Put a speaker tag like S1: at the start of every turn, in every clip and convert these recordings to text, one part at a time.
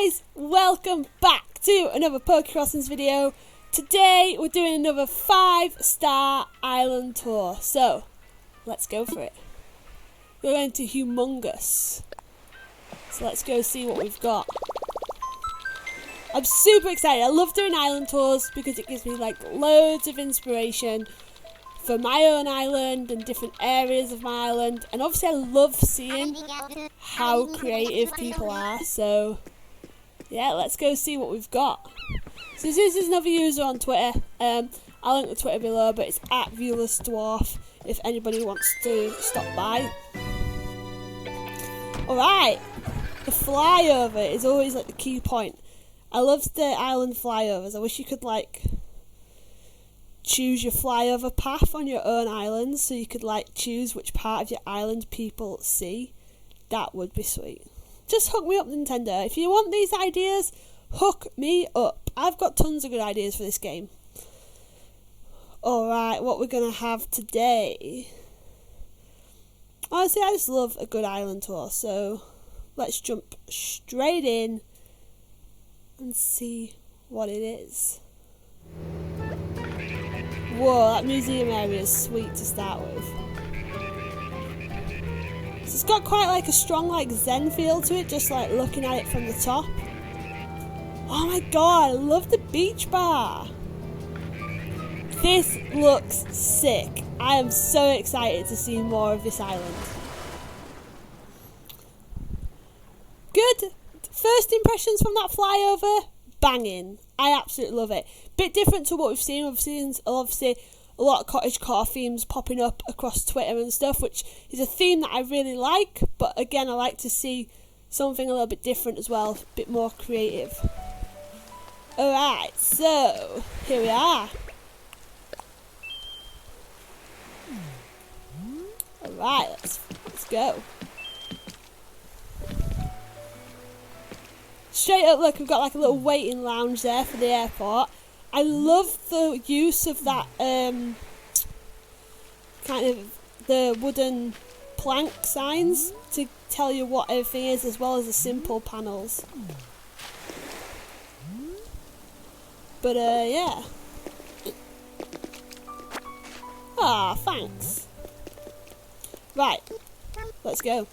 S1: guys, welcome back to another Crossings video. Today we're doing another 5-star island tour, so let's go for it. We're going to Humongous, so let's go see what we've got. I'm super excited. I love doing island tours because it gives me like loads of inspiration for my own island and different areas of my island, and obviously I love seeing how creative people are, so yeah, let's go see what we've got. So this is another user on Twitter. I'll link the Twitter below, but it's at Viewless Dwarf if anybody wants to stop by. Alright, the flyover is always like the key point. I love the island flyovers. I wish you could like choose your flyover path on your own island, so you could like choose which part of your island people see. That would be sweet. Just hook me up, Nintendo. If you want these ideas, hook me up. I've got tons of good ideas for this game. Alright, what we're going to have today. Honestly, I just love a good island tour, so let's jump straight in and see what it is. Whoa, that museum area is sweet to start with. So it's got quite like a strong like zen feel to it, just like looking at it from the top. Oh my god, I love the beach bar. This looks sick. I am so excited to see more of this island. Good first impressions from that flyover, banging. I absolutely love it. Bit different to what we've seen. We've seen obviously a lot of cottagecore themes popping up across Twitter and stuff, which is a theme that I really like, but again I like to see something a little bit different as well, a bit more creative. Alright, so here we are. Alright, let's go. Straight up, look, we've got like a little waiting lounge there for the airport. I love the use of that kind of the wooden plank signs to tell you what everything is, as well as the simple panels. But yeah. Ah, thanks. Right, let's go.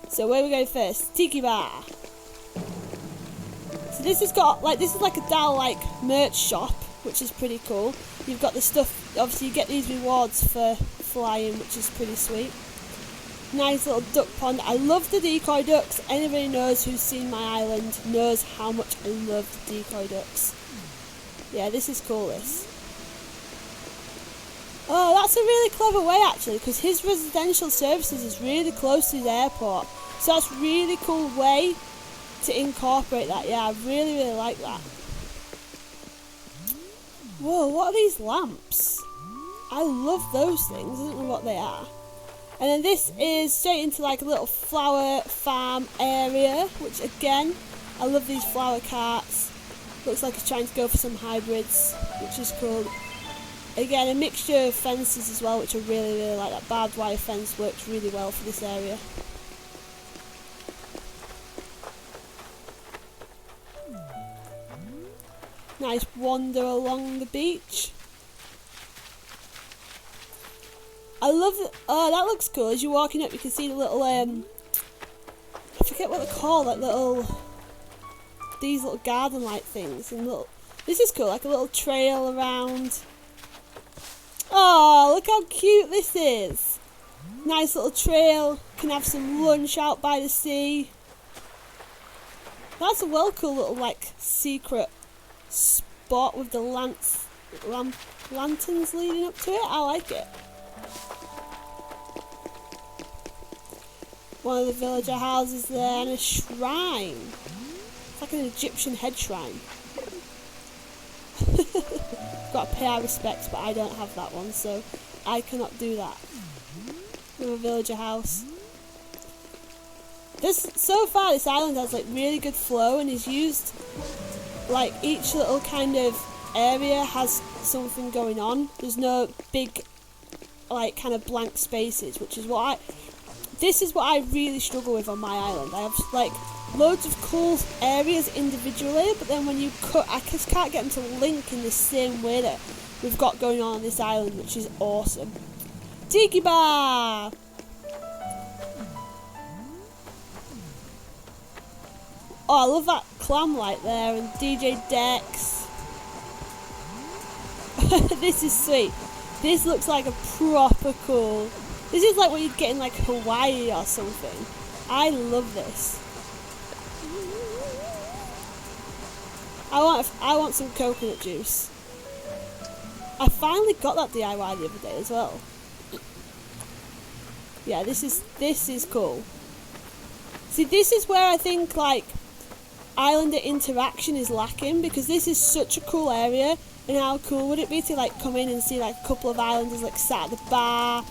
S1: So where we go first? Tiki Bar. So this has got like, this is like a DAL like merch shop, which is pretty cool. You've got the stuff, obviously you get these rewards for flying, which is pretty sweet. Nice little duck pond. I love the decoy ducks. Anybody knows who's seen my island knows how much I love the decoy ducks. Yeah, this is cool, this. Oh, that's a really clever way actually, because his residential services is really close to the airport. So that's a really cool way to incorporate that. Yeah, I really like that. Whoa, what are these lamps? I love those things. I don't know what they are. And then this is straight into like a little flower farm area, which again, I love these flower carts. Looks like it's trying to go for some hybrids, which is cool. Again, a mixture of fences as well, which I really like. That barbed wire fence works really well for this area. Nice wander along the beach. I love it. Oh, that looks cool. As you're walking up, you can see the little, I forget what they're called, like these little garden-like things. And this is cool, like a little trail around. Oh, look how cute this is. Nice little trail. Can have some lunch out by the sea. That's a well cool little like secret spot with the lanterns leading up to it. I like it. One of the villager houses there, and a shrine. It's like an Egyptian head shrine. Got to pay our respects, but I don't have that one, so I cannot do that. With a villager house. So far this island has like really good flow, and is used like each little kind of area has something going on. There's no big like kind of blank spaces, which is what this is what I really struggle with on my island. I have like loads of cool areas individually, but then when you cut, I just can't get them to link in the same way that we've got going on this island, which is awesome. Tiki bar! Oh, I love that clam light there, and DJ Dex. This is sweet. This looks like a proper cool. This is like what you'd get in like Hawaii or something. I love this. I want some coconut juice. I finally got that DIY the other day as well. Yeah, this is cool. See, this is where I think like Islander interaction is lacking, because this is such a cool area, and how cool would it be to like come in and see like a couple of Islanders like sat at the bar,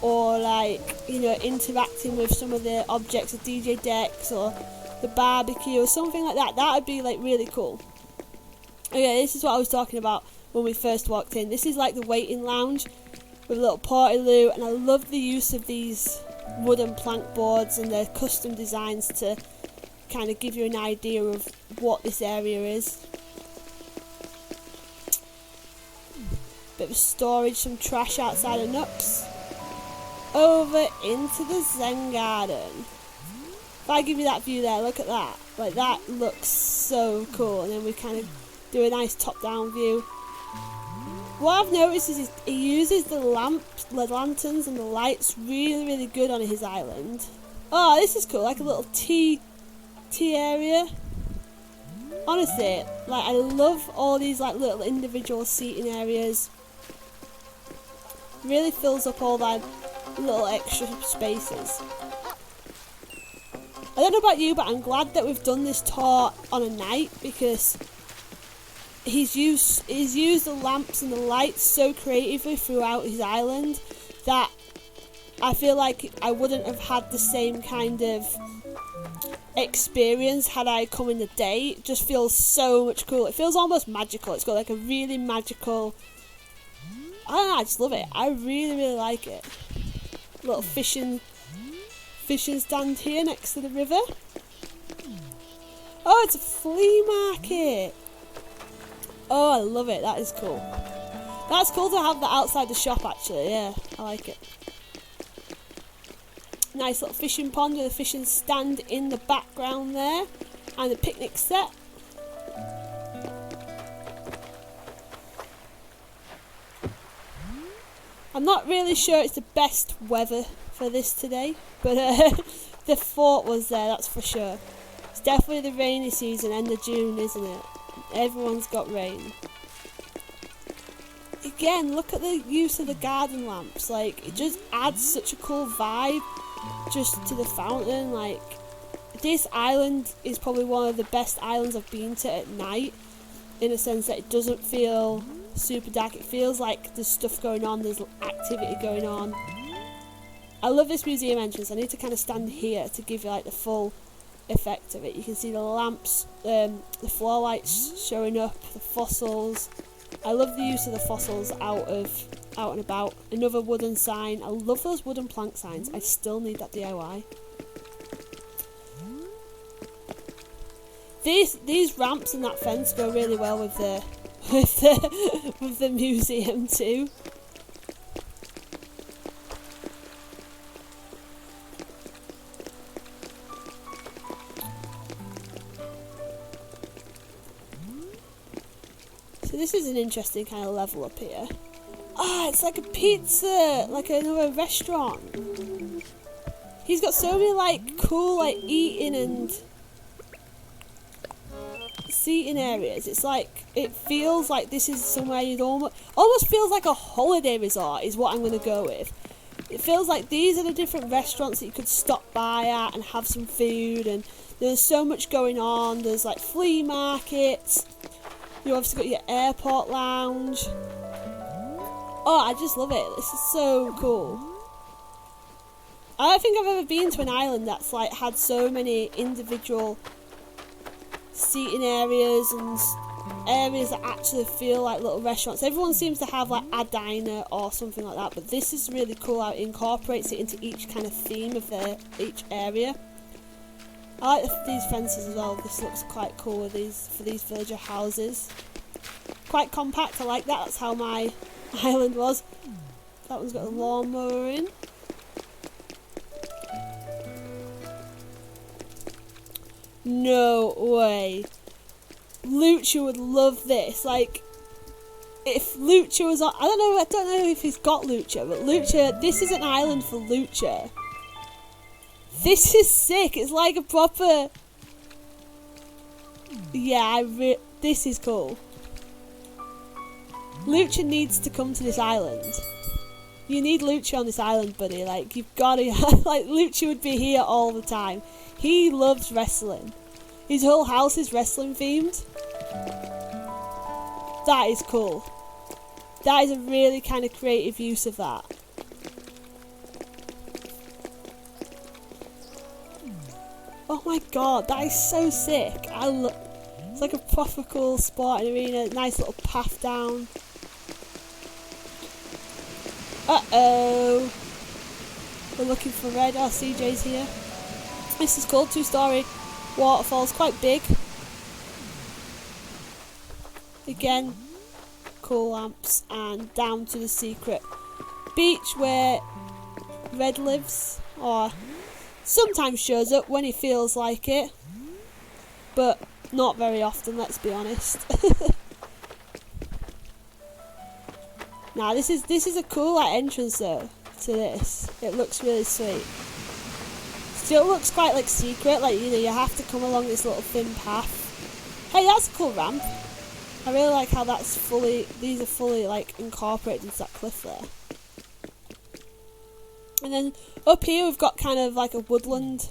S1: or like, you know, interacting with some of the objects of DJ Dex or the barbecue or something like that. That would be like really cool. Okay, this is what I was talking about when we first walked in. This is like the waiting lounge with a little party loo, and I love the use of these wooden plank boards and their custom designs to kind of give you an idea of what this area is. Bit of storage, some trash outside of Nooks. Over into the Zen Garden. If I give you that view there, look at that. Like, that looks so cool. And then we kind of do a nice top-down view. What I've noticed is he uses the lamps, the lanterns and the lights really, really good on his island. Oh, this is cool. Like a little tea area. Honestly, like, I love all these like little individual seating areas. Really fills up all that little extra spaces. I don't know about you, but I'm glad that we've done this tour on a night, because he's used the lamps and the lights so creatively throughout his island that I feel like I wouldn't have had the same kind of experience had I come in the day. It just feels so much cool. It feels almost magical. It's got like a really magical, I don't know, I just love it. I really, really like it. Little fishing stand here next to the river. Oh, it's a flea market. Oh, I love it. That is cool. That's cool to have that outside the shop, actually. Yeah, I like it. Nice little fishing pond with a fishing stand in the background there, and a picnic set. I'm not really sure it's the best weather for this today, but the thought was there, that's for sure. It's definitely the rainy season, end of June, isn't it? Everyone's got rain. Again, look at the use of the garden lamps. Like, it just adds such a cool vibe just to the fountain. Like, this island is probably one of the best islands I've been to at night, in a sense that it doesn't feel super dark. It feels like there's stuff going on, there's activity going on. I love this museum entrance. I need to kind of stand here to give you like the full effect of it. You can see the lamps, the floor lights showing up, the fossils. I love the use of the fossils out and about. Another wooden sign. I love those wooden plank signs. I still need that DIY. These ramps and that fence go really well with the with the museum too. So this is an interesting kind of level up here. Ah, it's like a pizza, like another restaurant. He's got so many like cool like eating and seating areas. It's like, it feels like this is somewhere you'd almost feels like a holiday resort is what I'm going to go with. It feels like these are the different restaurants that you could stop by at and have some food, and there's so much going on. There's like flea markets. You obviously got your airport lounge. Oh, I just love it. This is so cool. I don't think I've ever been to an island that's like had so many individual seating areas and areas that actually feel like little restaurants. Everyone seems to have like a diner or something like that, but this is really cool how it incorporates it into each kind of theme of each area. I like these fences as well. This looks quite cool with for these villager houses. Quite compact, I like that. That's how my island was. That one's got a lawnmower in. No way. Lucha would love this. Like, if Lucha was on, I don't know if he's got Lucha, but Lucha, this is an island for Lucha. This is sick. It's like a proper, yeah, this is cool. Lucha needs to come to this island. You need Lucha on this island, buddy. Like, you've got to, like, Lucha would be here all the time. He loves wrestling. His whole house is wrestling themed. That is cool. That is a really kind of creative use of that. Oh my god, that is so sick. It's like a proper cool sporting arena. Nice little path down. Uh-oh. We're looking for red. Oh, CJ's here. This is cool. 2-story waterfalls. Quite big. Again, cool lamps. And down to the secret beach where Red lives. Or sometimes shows up when he feels like it. But not very often, let's be honest. Now this is a cool like entrance though to this. It looks really sweet. Still looks quite like secret, like you have to come along this little thin path. Hey, that's a cool ramp. I really like how these are fully like incorporated into that cliff there. And then up here we've got kind of like a woodland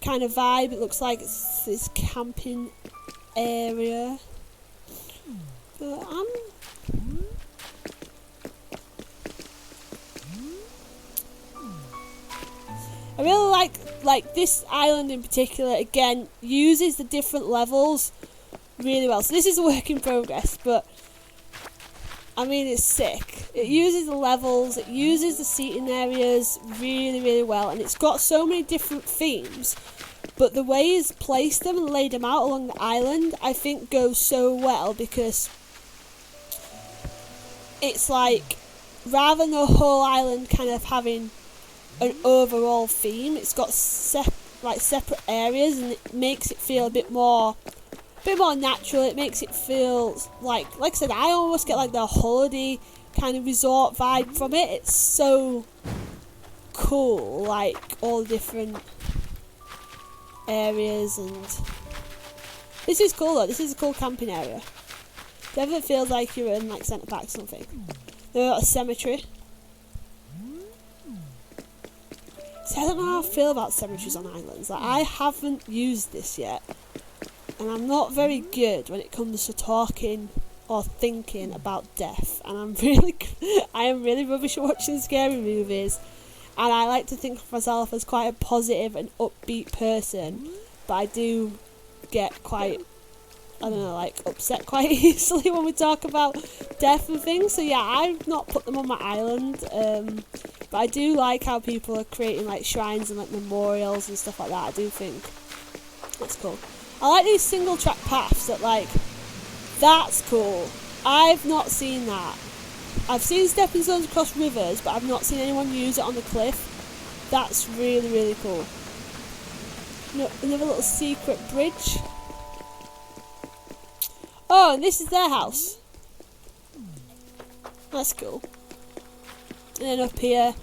S1: kind of vibe. It looks like it's this camping area. But I really like this island in particular. Again, uses the different levels really well. So this is a work in progress, but I mean it's sick. It uses the levels, it uses the seating areas really, really well, and it's got so many different themes. But the way he's placed them and laid them out along the island, I think goes so well because it's like rather than the whole island kind of having an overall theme, it's got separate areas, and it makes it feel a bit more natural. It makes it feel like I said, I almost get like the holiday kind of resort vibe from it. It's so cool, like all the different areas, and this is cool though. This is a cool camping area. Definitely feels like you're in like Centre Park or something. They've got a cemetery. See, I don't know how I feel about cemeteries on islands. Like, I haven't used this yet, and I'm not very good when it comes to talking or thinking about death. And I am really rubbish at watching scary movies. And I like to think of myself as quite a positive and upbeat person, but I do get quite, I don't know, like upset quite easily when we talk about death and things. So yeah, I've not put them on my island. But I do like how people are creating like shrines and like memorials and stuff like that. I do think that's cool. I like these single track paths that's cool. I've not seen that. I've seen stepping stones across rivers, but I've not seen anyone use it on the cliff. That's really, really cool. Another little secret bridge. Oh, and this is their house. That's cool. And then up here,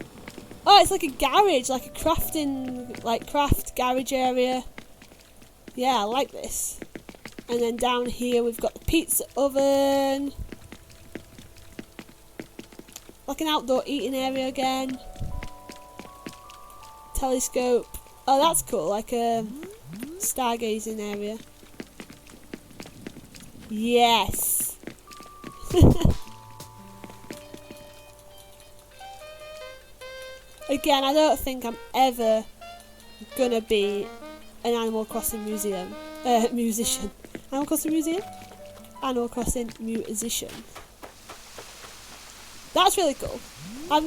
S1: oh, it's like a garage, like a craft garage area. Yeah, I like this. And then down here we've got the pizza oven, like an outdoor eating area again. Telescope. Oh, that's cool, like a stargazing area. Yes. Again, I don't think I'm ever gonna be an Animal Crossing musician. Animal Crossing Museum? Animal Crossing Musician. That's really cool. I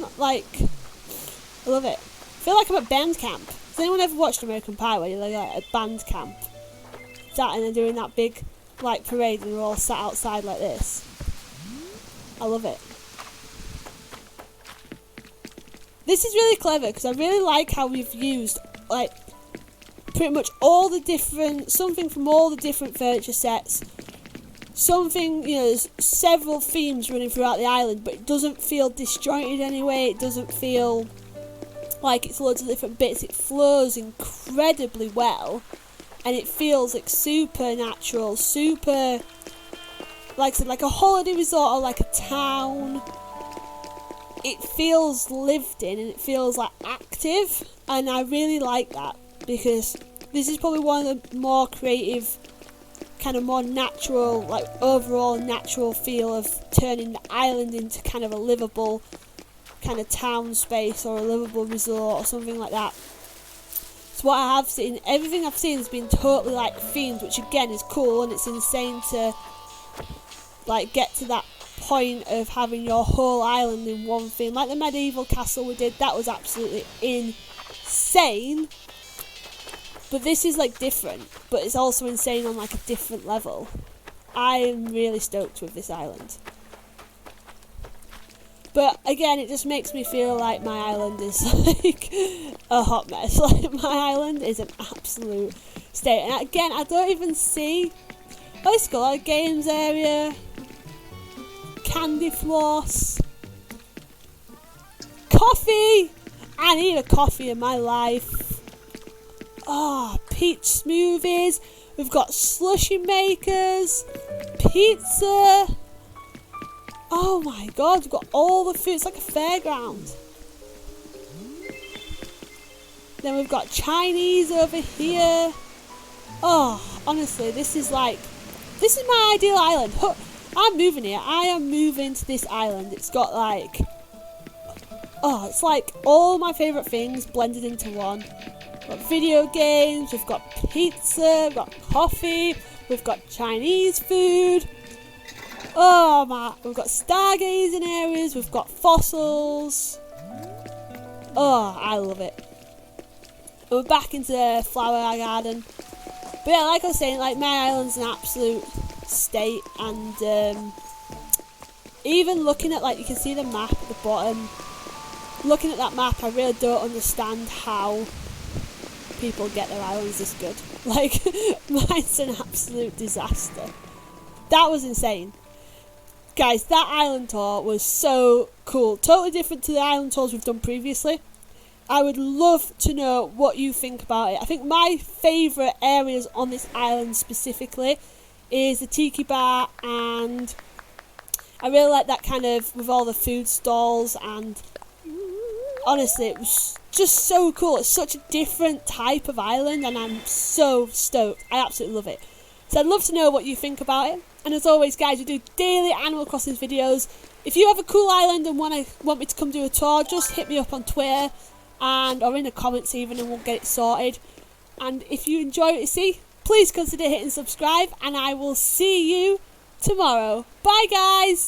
S1: love it. I feel like I'm at band camp. Has anyone ever watched American Pie where you're like at band camp? That and they're doing that big like parade and we're all sat outside like this. I love it. This is really clever because I really like how we've used like pretty much all the different, something from all the different furniture sets. Something, you know, there's several themes running throughout the island, but it doesn't feel disjointed anyway. It doesn't feel like it's loads of different bits. It flows incredibly well, and it feels like super natural, super, like I said, like a holiday resort or like a town. It feels lived in and it feels like active, and I really like that because this is probably one of the more creative, kind of more natural, like overall natural feel of turning the island into kind of a livable kind of town space or a livable resort or something like that. So what I have seen, everything I've seen has been totally like themed, which again is cool, and it's insane to like get to that point of having your whole island in one theme, like the medieval castle we did. That was absolutely insane. But this is like different, but it's also insane on like a different level. I am really stoked with this island. But again, it just makes me feel like my island is like a hot mess. Like my island is an absolute state. And again, I don't even see, oh, it's got like a games area, candy floss, coffee. I need a coffee in my life. Oh, peach smoothies. We've got slushy makers, pizza. Oh my god, we've got all the food. It's like a fairground. Then we've got Chinese over here. Oh, honestly, this is my ideal island. I'm moving here. I am moving to this island. It's got like, oh, it's like all my favourite things blended into one. We've got video games, we've got pizza, we've got coffee, we've got Chinese food. Oh my, we've got stargazing areas, we've got fossils. Oh, I love it. And we're back into the flower garden. But yeah, like I was saying, like my island's an absolute state, and even looking at, like, you can see the map at the bottom. Looking at that map, I really don't understand how people get their islands this good. Like, mine's an absolute disaster. That was insane. Guys, that island tour was so cool. Totally different to the island tours we've done previously. I would love to know what you think about it. I think my favourite areas on this island specifically is the tiki bar, and I really like that kind of, with all the food stalls, and honestly, it was just so cool. It's such a different type of island, and I'm so stoked. I absolutely love it. So I'd love to know what you think about it. And as always, guys, we do daily Animal Crossing videos. If you have a cool island and want me to come do a tour, just hit me up on Twitter or in the comments even, and we'll get it sorted. And if you enjoy what you see, please consider hitting subscribe, and I will see you tomorrow. Bye, guys.